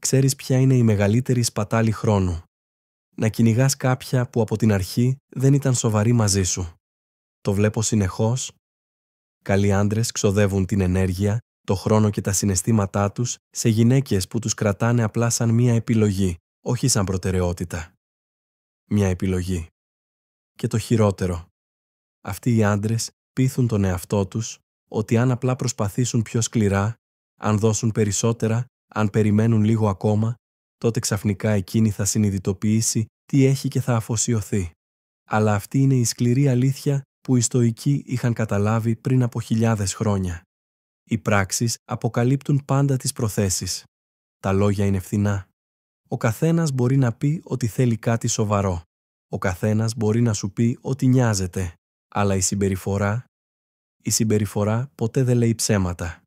ξέρεις ποια είναι η μεγαλύτερη σπατάλη χρόνου. Να κυνηγάς κάποια που από την αρχή δεν ήταν σοβαρή μαζί σου. Το βλέπω συνεχώς. Καλοί άντρες ξοδεύουν την ενέργεια, το χρόνο και τα συναισθήματά τους σε γυναίκες που τους κρατάνε απλά σαν μία επιλογή, όχι σαν προτεραιότητα. Μία επιλογή. Και το χειρότερο. Αυτοί οι άντρες πείθουν τον εαυτό τους ότι αν απλά προσπαθήσουν πιο σκληρά, αν δώσουν περισσότερα, αν περιμένουν λίγο ακόμα, τότε ξαφνικά εκείνη θα συνειδητοποιήσει τι έχει και θα αφοσιωθεί. Αλλά αυτή είναι η σκληρή αλήθεια που οι Στοικοί είχαν καταλάβει πριν από χιλιάδες χρόνια. Οι πράξεις αποκαλύπτουν πάντα τις προθέσεις. Τα λόγια είναι φθηνά. Ο καθένας μπορεί να πει ότι θέλει κάτι σοβαρό. Ο καθένας μπορεί να σου πει ότι νοιάζεται. Αλλά η συμπεριφορά ποτέ δεν λέει ψέματα.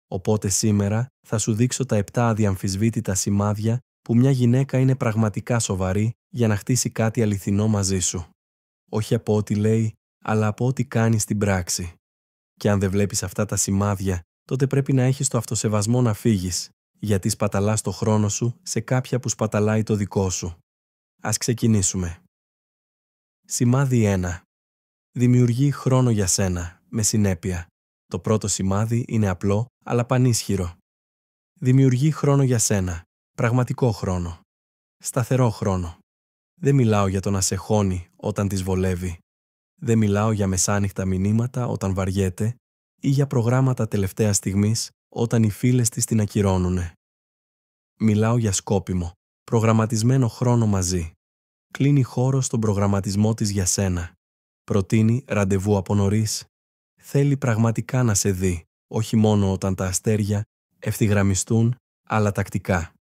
Οπότε σήμερα θα σου δείξω τα 7 αδιαμφισβήτητα σημάδια που μια γυναίκα είναι πραγματικά σοβαρή για να χτίσει κάτι αληθινό μαζί σου. Όχι από ό,τι λέει, αλλά από ό,τι κάνει στην πράξη. Και αν δεν βλέπεις αυτά τα σημάδια, τότε πρέπει να έχεις το αυτοσεβασμό να φύγεις, γιατί σπαταλάς το χρόνο σου σε κάποια που σπαταλάει το δικό σου. Ας ξεκινήσουμε. Σημάδι 1. Δημιουργεί χρόνο για σένα, με συνέπεια. Το πρώτο σημάδι είναι απλό, αλλά πανίσχυρο. Δημιουργεί χρόνο για σένα, πραγματικό χρόνο. Σταθερό χρόνο. Δεν μιλάω για το να σε χώνει όταν της βολεύει. Δεν μιλάω για μεσάνυχτα μηνύματα όταν βαριέται ή για προγράμματα τελευταία στιγμής όταν οι φίλες της την ακυρώνουνε. Μιλάω για σκόπιμο, προγραμματισμένο χρόνο μαζί. Κλείνει χώρο στον προγραμματισμό της για σένα. Προτείνει ραντεβού από νωρίς. Θέλει πραγματικά να σε δει, όχι μόνο όταν τα αστέρια ευθυγραμμιστούν, αλλά τακτικά.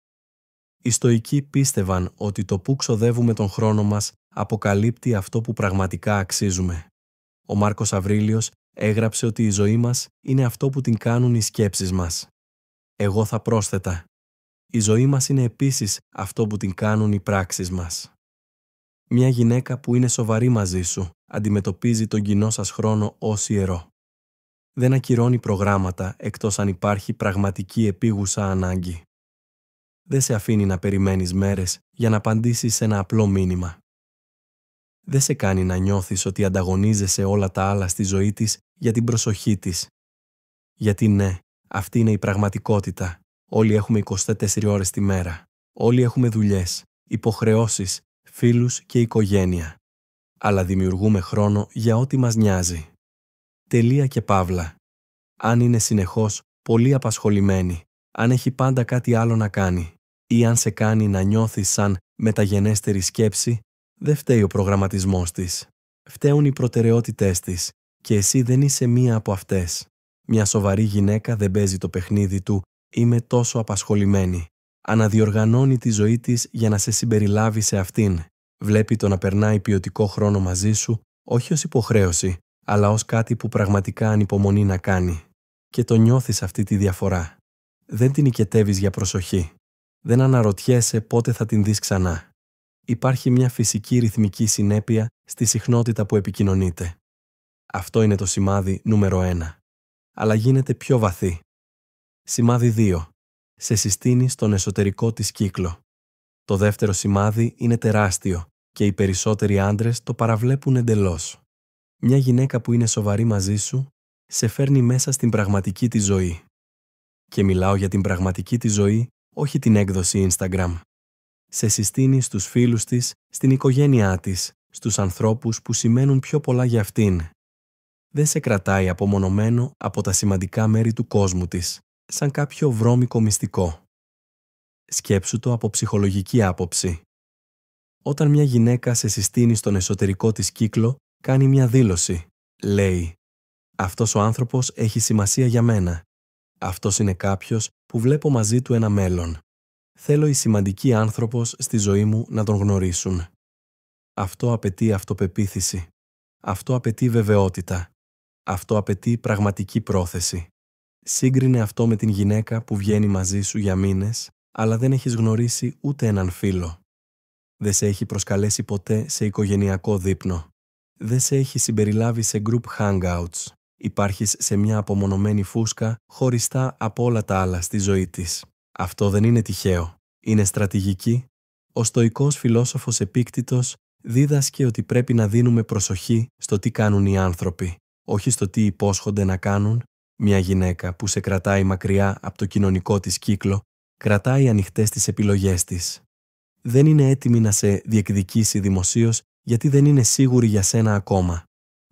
Οι Στοικοί πίστευαν ότι το που ξοδεύουμε τον χρόνο μας αποκαλύπτει αυτό που πραγματικά αξίζουμε. Ο Μάρκος Αβρίλιος έγραψε ότι η ζωή μας είναι αυτό που την κάνουν οι σκέψεις μας. Εγώ θα πρόσθετα. Η ζωή μας είναι επίσης αυτό που την κάνουν οι πράξεις μας. Μια γυναίκα που είναι σοβαρή μαζί σου αντιμετωπίζει τον κοινό σας χρόνο ως ιερό. Δεν ακυρώνει προγράμματα εκτός αν υπάρχει πραγματική επίγουσα ανάγκη. Δεν σε αφήνει να περιμένεις μέρες για να απαντήσεις σε ένα απλό μήνυμα. Δεν σε κάνει να νιώθεις ότι ανταγωνίζεσαι όλα τα άλλα στη ζωή της για την προσοχή της. Γιατί ναι, αυτή είναι η πραγματικότητα. Όλοι έχουμε 24 ώρες τη μέρα. Όλοι έχουμε δουλειές, υποχρεώσεις, φίλους και οικογένεια. Αλλά δημιουργούμε χρόνο για ό,τι μας νοιάζει. Τελεία και παύλα. Αν είναι συνεχώς πολύ απασχολημένη, αν έχει πάντα κάτι άλλο να κάνει ή αν σε κάνει να νιώθεις σαν μεταγενέστερη σκέψη, δεν φταίει ο προγραμματισμός της. Φταίουν οι προτεραιότητές της και εσύ δεν είσαι μία από αυτές. Μια σοβαρή γυναίκα δεν παίζει το παιχνίδι του «είμαι τόσο απασχολημένη». Αναδιοργανώνει τη ζωή της για να σε συμπεριλάβει σε αυτήν. Βλέπει το να περνάει ποιοτικό χρόνο μαζί σου, όχι ως υποχρέωση, αλλά ως κάτι που πραγματικά ανυπομονεί να κάνει. Και το νιώθεις αυτή τη διαφορά. Δεν την οικετεύεις για προσοχή. Δεν αναρωτιέσαι πότε θα την δεις ξανά. Υπάρχει μια φυσική ρυθμική συνέπεια στη συχνότητα που επικοινωνείτε. Αυτό είναι το σημάδι νούμερο 1. Αλλά γίνεται πιο βαθύ. Σημάδι 2. Σε συστήνει στον εσωτερικό της κύκλο. Το δεύτερο σημάδι είναι τεράστιο και οι περισσότεροι άντρες το παραβλέπουν εντελώς. Μια γυναίκα που είναι σοβαρή μαζί σου σε φέρνει μέσα στην πραγματική της ζωή. Και μιλάω για την πραγματική της ζωή, όχι την έκδοση Instagram. Σε συστήνει στους φίλους της, στην οικογένειά της, στους ανθρώπους που σημαίνουν πιο πολλά για αυτήν. Δεν σε κρατάει απομονωμένο από τα σημαντικά μέρη του κόσμου της, σαν κάποιο βρώμικο μυστικό. Σκέψου το από ψυχολογική άποψη. Όταν μια γυναίκα σε συστήνει στον εσωτερικό της κύκλο, κάνει μια δήλωση. Λέει «Αυτός ο άνθρωπος έχει σημασία για μένα. Αυτός είναι κάποιος που βλέπω μαζί του ένα μέλλον. Θέλω οι σημαντικοί άνθρωπος στη ζωή μου να τον γνωρίσουν». Αυτό απαιτεί αυτοπεποίθηση. Αυτό απαιτεί βεβαιότητα. Αυτό απαιτεί πραγματική πρόθεση. Σύγκρινε αυτό με την γυναίκα που βγαίνει μαζί σου για μήνες, αλλά δεν έχεις γνωρίσει ούτε έναν φίλο. Δεν σε έχει προσκαλέσει ποτέ σε οικογενειακό δείπνο. Δεν σε έχει συμπεριλάβει σε group hangouts. Υπάρχεις σε μια απομονωμένη φούσκα, χωριστά από όλα τα άλλα στη ζωή της. Αυτό δεν είναι τυχαίο. Είναι στρατηγική. Ο στοικός φιλόσοφος Επίκτητος δίδασκε ότι πρέπει να δίνουμε προσοχή στο τι κάνουν οι άνθρωποι, όχι στο τι υπόσχονται να κάνουν. Μια γυναίκα που σε κρατάει μακριά από το κοινωνικό της κύκλο, κρατάει ανοιχτές τις επιλογές της. Δεν είναι έτοιμη να σε διεκδικήσει δημοσίως γιατί δεν είναι σίγουρη για σένα ακόμα.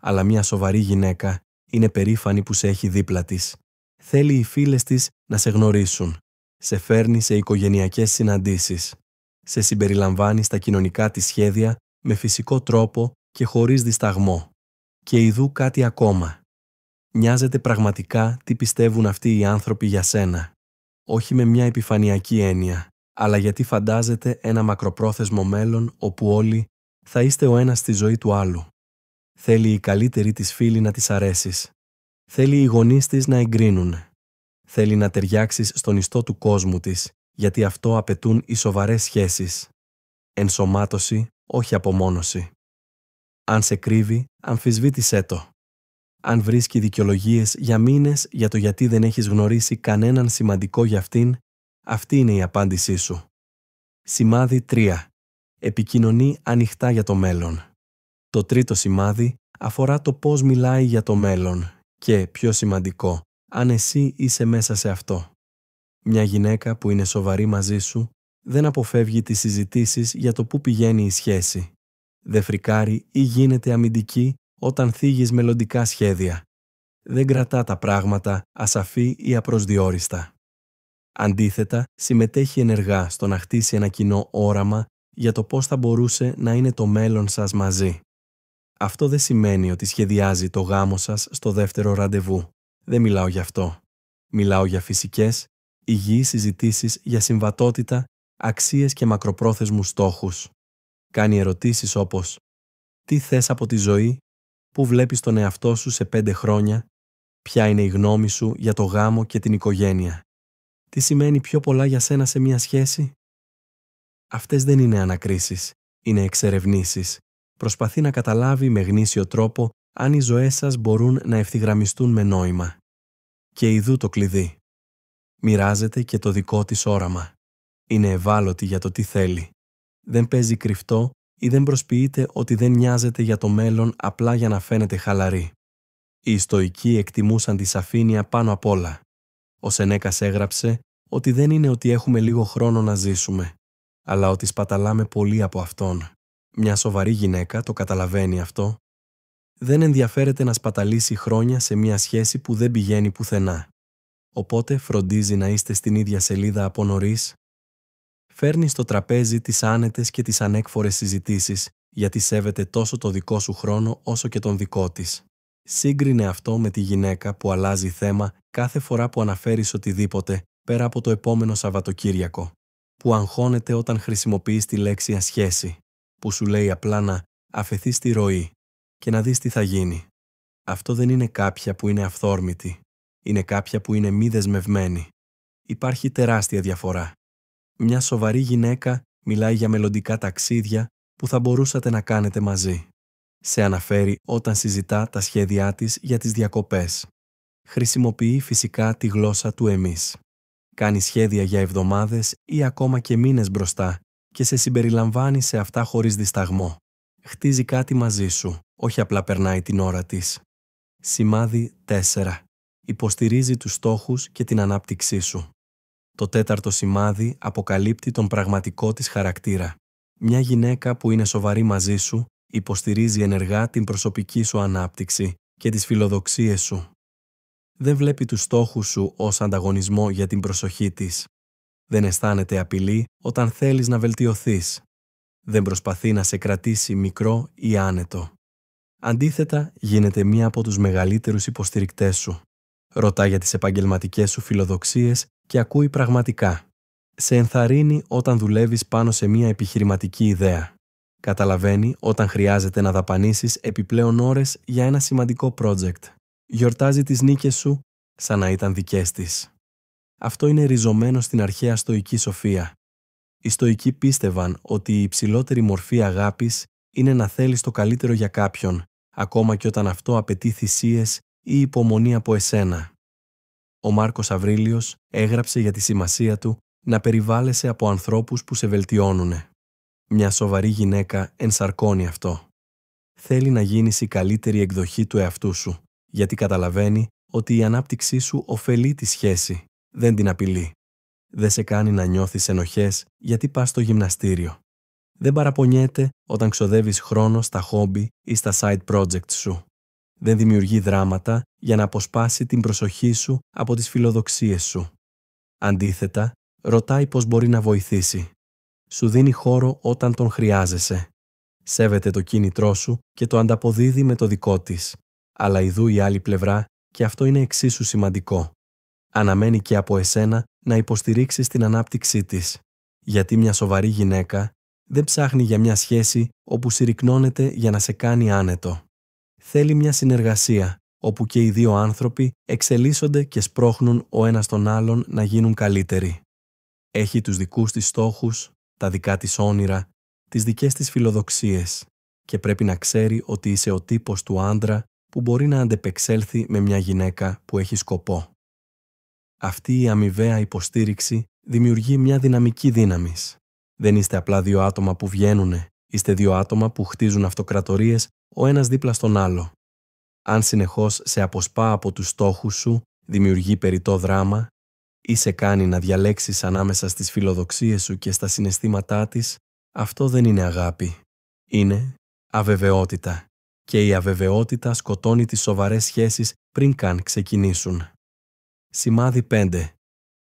Αλλά μια σοβαρή γυναίκα είναι περήφανη που σε έχει δίπλα της. Θέλει οι φίλες της να σε γνωρίσουν. Σε φέρνει σε οικογενειακές συναντήσεις. Σε συμπεριλαμβάνει στα κοινωνικά της σχέδια με φυσικό τρόπο και χωρίς δισταγμό. Και ιδού κάτι ακόμα. Νοιάζεται πραγματικά τι πιστεύουν αυτοί οι άνθρωποι για σένα. Όχι με μια επιφανειακή έννοια, αλλά γιατί φαντάζεται ένα μακροπρόθεσμο μέλλον όπου όλοι θα είστε ο ένας στη ζωή του άλλου. Θέλει η καλύτερη της φίλη να της αρέσεις. Θέλει οι γονείς της να εγκρίνουν. Θέλει να ταιριάξεις στον ιστό του κόσμου της, γιατί αυτό απαιτούν οι σοβαρές σχέσεις. Ενσωμάτωση, όχι απομόνωση. Αν σε κρύβει, αμφισβήτησέ το. Αν βρίσκει δικαιολογίες για μήνες για το γιατί δεν έχεις γνωρίσει κανέναν σημαντικό για αυτήν, αυτή είναι η απάντησή σου. Σημάδι 3. Επικοινωνεί ανοιχτά για το μέλλον. Το τρίτο σημάδι αφορά το πώς μιλάει για το μέλλον και, πιο σημαντικό, αν εσύ είσαι μέσα σε αυτό. Μια γυναίκα που είναι σοβαρή μαζί σου δεν αποφεύγει τις συζητήσεις για το πού πηγαίνει η σχέση. Δεν φρικάρει ή γίνεται αμυντική όταν θίγεις μελλοντικά σχέδια. Δεν κρατά τα πράγματα ασαφή ή απροσδιόριστα. Αντίθετα, συμμετέχει ενεργά στο να χτίσει ένα κοινό όραμα για το πώς θα μπορούσε να είναι το μέλλον σας μαζί. Αυτό δεν σημαίνει ότι σχεδιάζει το γάμο σας στο δεύτερο ραντεβού. Δεν μιλάω γι' αυτό. Μιλάω για φυσικές, υγιείς συζητήσεις για συμβατότητα, αξίες και μακροπρόθεσμους στόχους. Κάνει ερωτήσεις όπως «Τι θες από τη ζωή? Πού βλέπεις τον εαυτό σου σε 5 χρόνια? Ποια είναι η γνώμη σου για το γάμο και την οικογένεια? Τι σημαίνει πιο πολλά για σένα σε μια σχέση?» Αυτές δεν είναι ανακρίσεις, είναι εξερευνήσεις. Προσπαθεί να καταλάβει με γνήσιο τρόπο αν οι ζωές σας μπορούν να ευθυγραμμιστούν με νόημα. Και ιδού το κλειδί. Μοιράζεται και το δικό της όραμα. Είναι ευάλωτη για το τι θέλει. Δεν παίζει κρυφτό ή δεν προσποιείται ότι δεν νοιάζεται για το μέλλον απλά για να φαίνεται χαλαρή. Οι στοικοί εκτιμούσαν τη σαφήνεια πάνω απ' όλα. Ο Σενέκας έγραψε ότι δεν είναι ότι έχουμε λίγο χρόνο να ζήσουμε, αλλά ότι σπαταλάμε πολύ από αυτόν. Μια σοβαρή γυναίκα το καταλαβαίνει αυτό. Δεν ενδιαφέρεται να σπαταλήσει χρόνια σε μια σχέση που δεν πηγαίνει πουθενά. Οπότε φροντίζει να είστε στην ίδια σελίδα από νωρίς. Φέρνει στο τραπέζι τις άνετες και τις ανέκφορες συζητήσεις, γιατί σέβεται τόσο το δικό σου χρόνο όσο και τον δικό της. Σύγκρινε αυτό με τη γυναίκα που αλλάζει θέμα κάθε φορά που αναφέρεις οτιδήποτε πέρα από το επόμενο Σαββατοκύριακο, που αγχώνεται όταν χρησιμοποιείς τη λέξη ασχέση, που σου λέει απλά να αφαιθείς στη ροή και να δεις τι θα γίνει. Αυτό δεν είναι κάποια που είναι αυθόρμητη. Είναι κάποια που είναι μη δεσμευμένη. Υπάρχει τεράστια διαφορά. Μια σοβαρή γυναίκα μιλάει για μελλοντικά ταξίδια που θα μπορούσατε να κάνετε μαζί. Σε αναφέρει όταν συζητά τα σχέδιά της για τις διακοπές. Χρησιμοποιεί φυσικά τη γλώσσα του εμείς. Κάνει σχέδια για εβδομάδες ή ακόμα και μήνες μπροστά και σε συμπεριλαμβάνει σε αυτά χωρίς δισταγμό. Χτίζει κάτι μαζί σου, όχι απλά περνάει την ώρα της. Σημάδι 4. Υποστηρίζει τους στόχους και την ανάπτυξή σου. Το τέταρτο σημάδι αποκαλύπτει τον πραγματικό της χαρακτήρα. Μια γυναίκα που είναι σοβαρή μαζί σου υποστηρίζει ενεργά την προσωπική σου ανάπτυξη και τις φιλοδοξίες σου. Δεν βλέπει τους στόχους σου ως ανταγωνισμό για την προσοχή της. Δεν αισθάνεται απειλή όταν θέλεις να βελτιωθείς. Δεν προσπαθεί να σε κρατήσει μικρό ή άνετο. Αντίθετα, γίνεται μία από τους μεγαλύτερους υποστηρικτές σου. Ρωτά για τις επαγγελματικές σου φιλοδοξίες και ακούει πραγματικά. Σε ενθαρρύνει όταν δουλεύεις πάνω σε μία επιχειρηματική ιδέα. Καταλαβαίνει όταν χρειάζεται να δαπανίσεις επιπλέον ώρες για ένα σημαντικό project. Γιορτάζει τις νίκες σου σαν να ήταν δικές της. Αυτό είναι ριζωμένο στην αρχαία στοική σοφία. Οι στοικοί πίστευαν ότι η υψηλότερη μορφή αγάπης είναι να θέλεις το καλύτερο για κάποιον, ακόμα και όταν αυτό απαιτεί θυσίες ή υπομονή από εσένα. Ο Μάρκος Αβρίλιος έγραψε για τη σημασία του Να περιβάλλεσαι από ανθρώπους που σε βελτιώνουνε. Μια σοβαρή γυναίκα ενσαρκώνει αυτό. Θέλει να γίνεις η καλύτερη εκδοχή του εαυτού σου, γιατί καταλαβαίνει ότι η ανάπτυξή σου ωφελεί τη σχέση, δεν την απειλεί. Δεν σε κάνει να νιώθεις ενοχές γιατί πας στο γυμναστήριο. Δεν παραπονιέται όταν ξοδεύεις χρόνο στα χόμπι ή στα side projects σου. Δεν δημιουργεί δράματα για να αποσπάσει την προσοχή σου από τις φιλοδοξίες σου. Αντίθετα, ρωτάει πώς μπορεί να βοηθήσει. Σου δίνει χώρο όταν τον χρειάζεσαι. Σέβεται το κίνητρό σου και το ανταποδίδει με το δικό της. Αλλά ιδού η άλλη πλευρά, και αυτό είναι εξίσου σημαντικό. Αναμένει και από εσένα να υποστηρίξεις την ανάπτυξή της. Γιατί μια σοβαρή γυναίκα δεν ψάχνει για μια σχέση όπου συρρικνώνεται για να σε κάνει άνετο. Θέλει μια συνεργασία, όπου και οι δύο άνθρωποι εξελίσσονται και σπρώχνουν ο ένας τον άλλον να γίνουν καλύτεροι. Έχει τους δικούς της στόχους, τα δικά της όνειρα, τις δικές της φιλοδοξίες και πρέπει να ξέρει ότι είσαι ο τύπος του άντρα που μπορεί να αντεπεξέλθει με μια γυναίκα που έχει σκοπό. Αυτή η αμοιβαία υποστήριξη δημιουργεί μια δυναμική δύναμης. Δεν είστε απλά δύο άτομα που βγαίνουνε, είστε δύο άτομα που χτίζουν αυτοκρατορίες ο ένας δίπλα στον άλλο. Αν συνεχώς σε αποσπά από τους στόχους σου, δημιουργεί περιττό δράμα ή σε κάνει να διαλέξεις ανάμεσα στις φιλοδοξίες σου και στα συναισθήματά της, αυτό δεν είναι αγάπη. Είναι αβεβαιότητα. Και η αβεβαιότητα σκοτώνει τις σοβαρές σχέσεις πριν καν ξεκινήσουν. Σημάδι 5.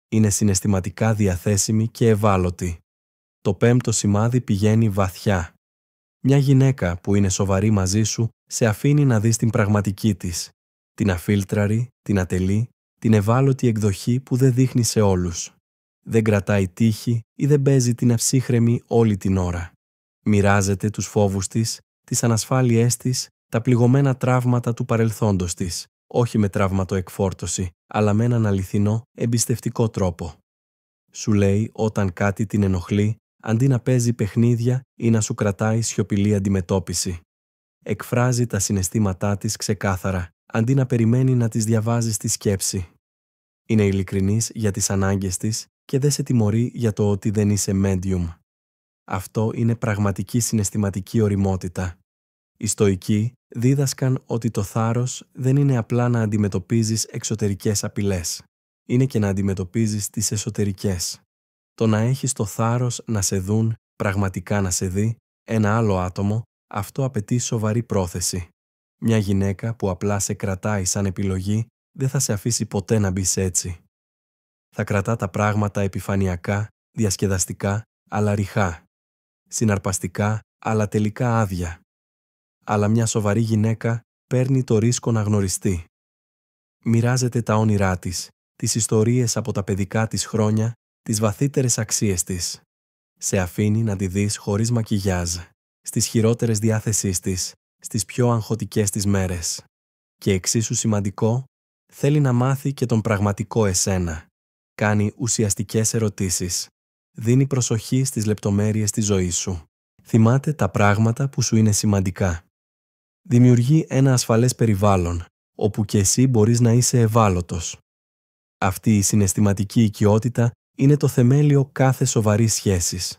Είναι συναισθηματικά διαθέσιμη και ευάλωτη. Το 5ο σημάδι πηγαίνει βαθιά. Μια γυναίκα που είναι σοβαρή μαζί σου σε αφήνει να δεις την πραγματική της. Την αφίλτραρη, την ατελή, την ευάλωτη εκδοχή που δεν δείχνει σε όλους. Δεν κρατάει τύχη ή δεν παίζει την ευσύχρεμη όλη την ώρα. Μοιράζεται τους φόβους της, τις ανασφάλειές της, τα πληγωμένα τραύματα του παρελθόντος της, όχι με τραυματοεκφόρτωση, αλλά με έναν αληθινό, εμπιστευτικό τρόπο. Σου λέει όταν κάτι την ενοχλεί, αντί να παίζει παιχνίδια ή να σου κρατάει σιωπηλή αντιμετώπιση. Εκφράζει τα συναισθήματά της ξεκάθαρα, αντί να περιμένει να τις διαβάζει στη σκέψη. Είναι ειλικρινής για τις ανάγκες της και δεν σε τιμωρεί για το ότι δεν είσαι medium. Αυτό είναι πραγματική συναισθηματική ωριμότητα. Οι στοικοί δίδασκαν ότι το θάρρος δεν είναι απλά να αντιμετωπίζεις εξωτερικές απειλές. Είναι και να αντιμετωπίζεις τις εσωτερικές. Το να έχεις το θάρρος να σε δουν, πραγματικά να σε δει, ένα άλλο άτομο, αυτό απαιτεί σοβαρή πρόθεση. Μια γυναίκα που απλά σε κρατάει σαν επιλογή δεν θα σε αφήσει ποτέ να μπεις έτσι. Θα κρατά τα πράγματα επιφανειακά, διασκεδαστικά, αλλά ρηχά. Συναρπαστικά, αλλά τελικά άδεια. Αλλά μια σοβαρή γυναίκα παίρνει το ρίσκο να γνωριστεί. Μοιράζεται τα όνειρά της, τις ιστορίες από τα παιδικά της χρόνια, τις βαθύτερες αξίες της. Σε αφήνει να τη δεις χωρίς μακιγιάζ, στις χειρότερες διάθεσής της, στις πιο αγχωτικές της μέρες. Και εξίσου σημαντικό, θέλει να μάθει και τον πραγματικό εσένα. Κάνει ουσιαστικές ερωτήσεις. Δίνει προσοχή στις λεπτομέρειες της ζωής σου. Θυμάται τα πράγματα που σου είναι σημαντικά. Δημιουργεί ένα ασφαλές περιβάλλον, όπου και εσύ μπορείς να είσαι ευάλωτος. Αυτή η συναισθηματική οικειότητα είναι το θεμέλιο κάθε σοβαρής σχέσης.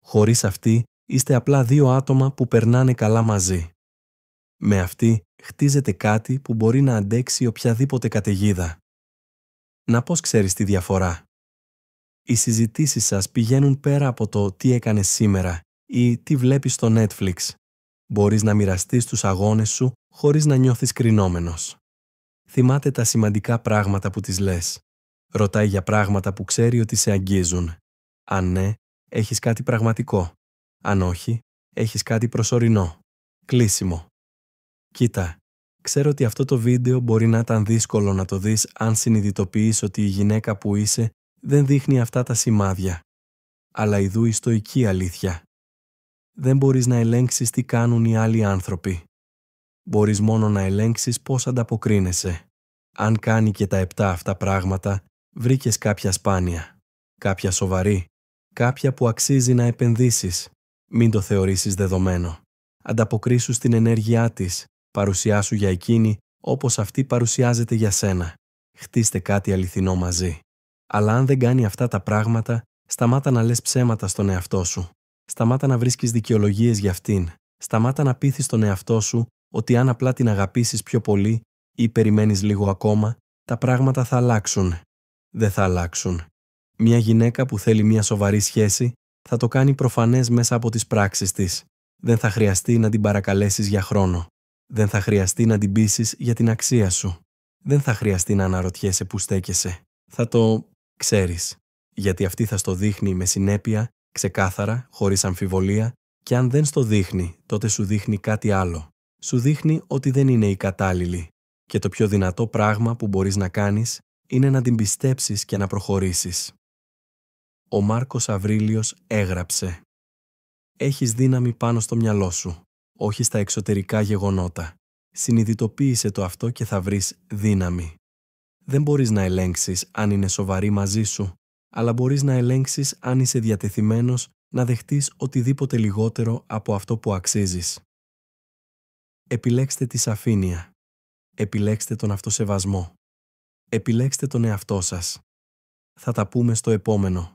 Χωρίς αυτή, είστε απλά δύο άτομα που περνάνε καλά μαζί. Με αυτή, χτίζεται κάτι που μπορεί να αντέξει οποιαδήποτε καταιγίδα. Να πώς ξέρεις τη διαφορά? Οι συζητήσεις σας πηγαίνουν πέρα από το τι έκανες σήμερα ή τι βλέπεις στο Netflix. Μπορείς να μοιραστείς τους αγώνες σου χωρίς να νιώθεις κρινόμενος. Θυμάται τα σημαντικά πράγματα που της λες. Ρωτάει για πράγματα που ξέρει ότι σε αγγίζουν. Αν ναι, έχεις κάτι πραγματικό. Αν όχι, έχεις κάτι προσωρινό. Κλείσιμο. Κοίτα, ξέρω ότι αυτό το βίντεο μπορεί να ήταν δύσκολο να το δεις αν συνειδητοποιείς ότι η γυναίκα που είσαι δεν δείχνει αυτά τα σημάδια. Αλλά ιδού η στοική αλήθεια. Δεν μπορείς να ελέγξεις τι κάνουν οι άλλοι άνθρωποι. Μπορείς μόνο να ελέγξεις πώς ανταποκρίνεσαι. Αν κάνει και τα 7 αυτά πράγματα, βρήκες κάποια σπάνια, κάποια σοβαρή, κάποια που αξίζει να επενδύσεις. Μην το θεωρήσεις δεδομένο. Ανταποκρίσου στην ενέργειά της, παρουσιάσου για εκείνη όπως αυτή παρουσιάζεται για σένα. Χτίστε κάτι αληθινό μαζί. Αλλά αν δεν κάνει αυτά τα πράγματα, Σταμάτα να λες ψέματα στον εαυτό σου. Σταμάτα να βρίσκεις δικαιολογίες για αυτήν. Σταμάτα να πείθεις τον εαυτό σου ότι αν απλά την αγαπήσεις πιο πολύ ή περιμένεις λίγο ακόμα, τα πράγματα θα αλλάξουν. Δεν θα αλλάξουν. Μια γυναίκα που θέλει μια σοβαρή σχέση θα το κάνει προφανές μέσα από τις πράξεις της. Δεν θα χρειαστεί να την παρακαλέσεις για χρόνο. Δεν θα χρειαστεί να την πείσεις για την αξία σου. Δεν θα χρειαστεί να αναρωτιέσαι που στέκεσαι. Θα το ξέρεις. Γιατί αυτή θα στο δείχνει με συνέπεια, ξεκάθαρα, χωρίς αμφιβολία, και αν δεν στο δείχνει, τότε σου δείχνει κάτι άλλο. Σου δείχνει ότι δεν είναι η κατάλληλη. Και το πιο δυνατό πράγμα που μπορείς να κάνεις είναι να την πιστέψεις και να προχωρήσεις. Ο Μάρκος Αβρίλιος έγραψε: «Έχεις δύναμη πάνω στο μυαλό σου, όχι στα εξωτερικά γεγονότα. Συνειδητοποίησε το αυτό και θα βρεις δύναμη. Δεν μπορείς να ελέγξεις αν είναι σοβαρή μαζί σου, αλλά μπορείς να ελέγξεις αν είσαι διατεθειμένος να δεχτείς οτιδήποτε λιγότερο από αυτό που αξίζεις. Επιλέξτε τη σαφήνεια. Επιλέξτε τον αυτοσεβασμό. Επιλέξτε τον εαυτό σας. Θα τα πούμε στο επόμενο.